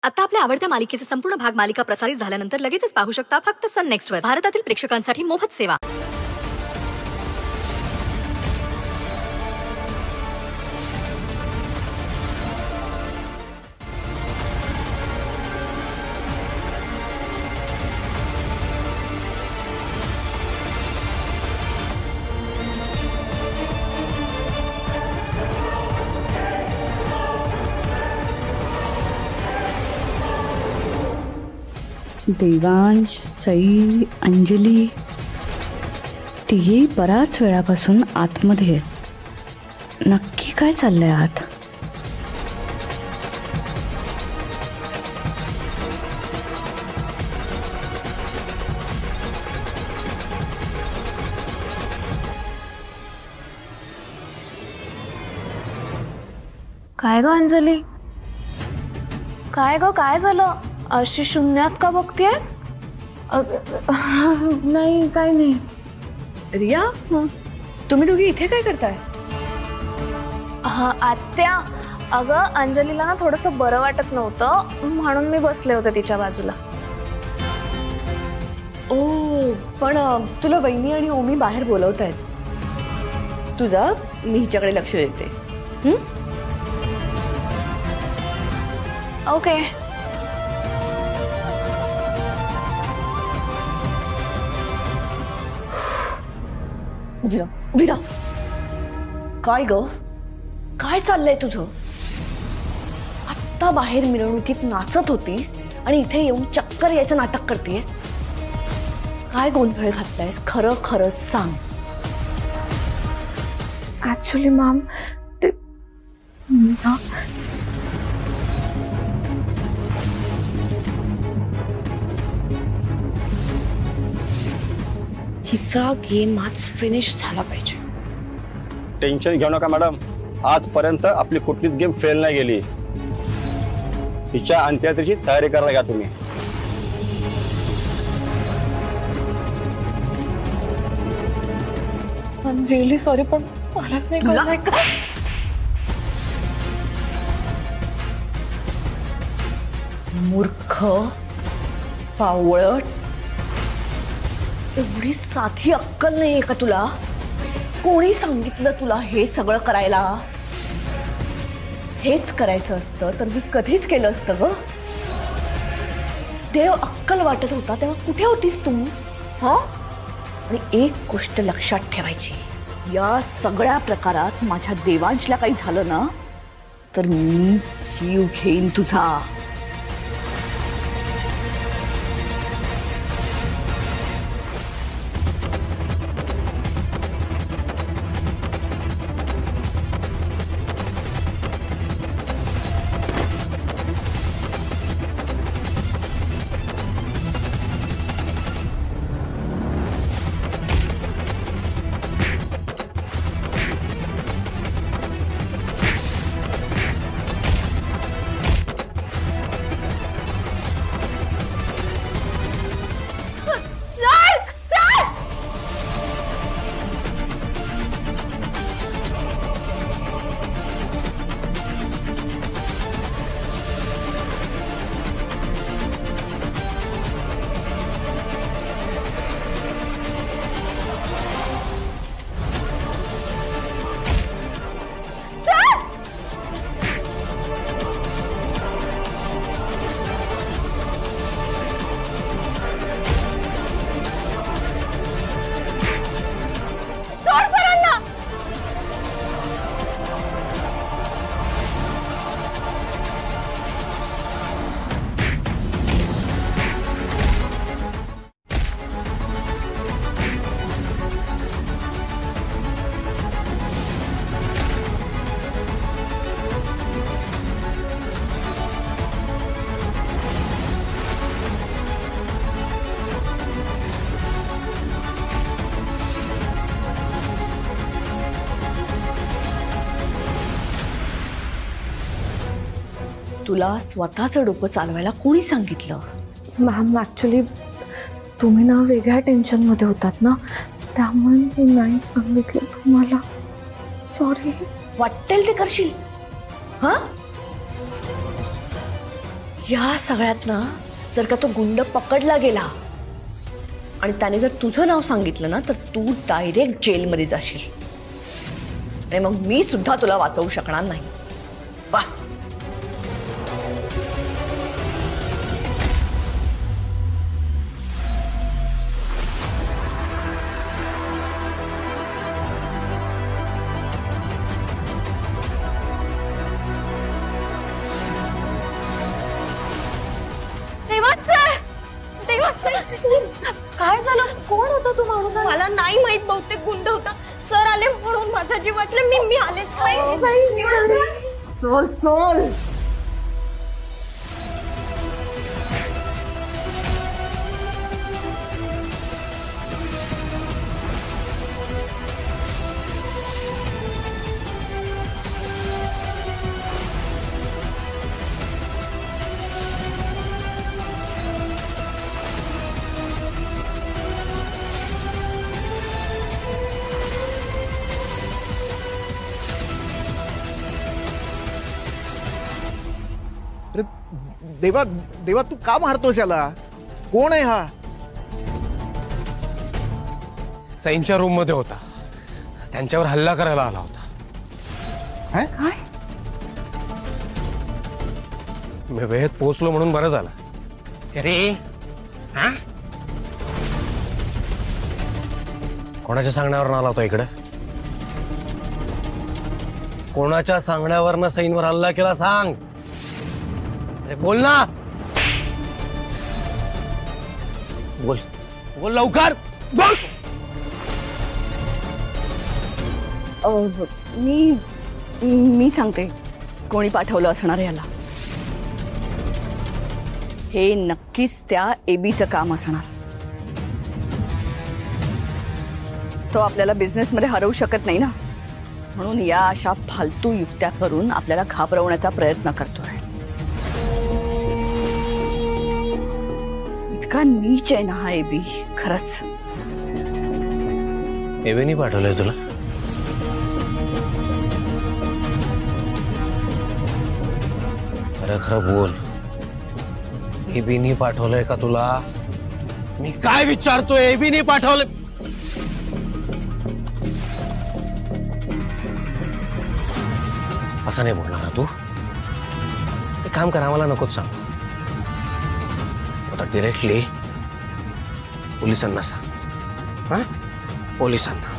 आता आपल्या आवडत्या मालिकेचे संपूर्ण भाग मालिका प्रसारित झाल्यानंतर लगेचच पाहू शकता फक्त सन नेक्स्ट वर. भारतातील प्रेक्षकांसाठी मोफत सेवा. देवांश, सई, अंजली तिघी बराच वेळापासून आतमध्ये आहेत. नक्की काय चाललंय आत? काय ग अंजली, काय ग, काय झालं? अशी शून्यात का बघतेस? नाही, काय नाही. रिया, तुम्ही दोघी इथे काय करताय? आत्या, अगं अंजलीला ना थोडंसं बरं वाटत नव्हतं म्हणून मी बसले होते तिच्या बाजूला. ओ, पण तुला वहिनी आणि ओमी बाहेर बोलवतायत. तुझा मी हिच्याकडे लक्ष देते. ओके. विरा, विरा, काय ग, काय चाललंय तुझं? आत्ता बाहेर मिरवणुकीत नाचत होतीस आणि इथे येऊन चक्कर यायचं नाटक करतेस. काय गोंधळ घातलायस? खरं खरं सांग. ऍक्च्युली मॅम, ते हिचा गेम आज फिनिश झाला पाहिजे. टेन्शन घेऊ नका मॅडम, आजपर्यंत आपली कुठलीच गेम फेल नाही गेली. हिच्या अंत्ययात्रेची तयारी करायला घ्या तुम्ही. आय एम रिअली सॉरी, पण मलाच नाही कळलंय का. मूर्ख, पावळट, एवढी साधी अक्कल नाहीये का तुला? कोणी सांगितलं तुला हे सगळं करायला? हेच करायचं असतं तर मी कधीच केलं असतं ग. देव अक्कल वाटत होता तेव्हा कुठे होतीस तू? आणि एक गोष्ट लक्षात ठेवायची, या सगळ्या प्रकारात माझ्या देवांशला काही झालं ना तर मी जीव घेईन तुझा. तुला स्वतःचं डोकं चालवायला कोणी सांगितलं? मॅम, ऍक्च्युली तुम्ही ना वेगळ्या टेन्शन मध्ये होतात ना, त्यामुळे मी नाही सांगितलं तुम्हाला. सॉरी. वाटेल ते करशील? हा, या सगळ्यात ना जर का तो गुंड पकडला गेला आणि त्याने जर तुझं नाव सांगितलं ना तर तू डायरेक्ट जेलमध्ये जाशील आणि मग मी सुद्धा तुला वाचवू शकणार नाही. बस. काय झालं? कोण होता तू माणूस? मला नाही माहित, बहुतेक गुंड होता. सर आले म्हणून माझा जीव वाचला. मी आले. चल चल. देवा देवा तू का मारतोस याला? कोण आहे हा? सईंच्या रूम मध्ये होता, त्यांच्यावर हल्ला करायला आला होता. काय? मी वेळेत पोहोचलो म्हणून बरं झालं. अरे हा, कोणाच्या सांगण्यावर आला होता इकडे? कोणाच्या सांगण्यावरनं सईंवर हल्ला केला सांग. बोल ना, बोल. बोल लवकर बोल. मी सांगते कोणी पाठवलं असणार याला. हे नक्कीच त्या एबीचं काम असणार. तो आपल्याला बिझनेसमध्ये हरवू शकत नाही ना, म्हणून या अशा फालतू युक्त्या करून आपल्याला घाबरवण्याचा प्रयत्न करतोय. इतका नीच आहे ना हा एबी, खरंच. एबीनी पाठवलंय तुला? खरं बोल, एबीनी पाठवलंय का तुला? मी काय विचारतोय, एबीनी पाठवलंय? असं नाही बोलणार ना तू. एक काम कर, आम्हाला नकोच सांग. आता डिरेक्टली पोलिसांना सांग. हा, पोलिसांना.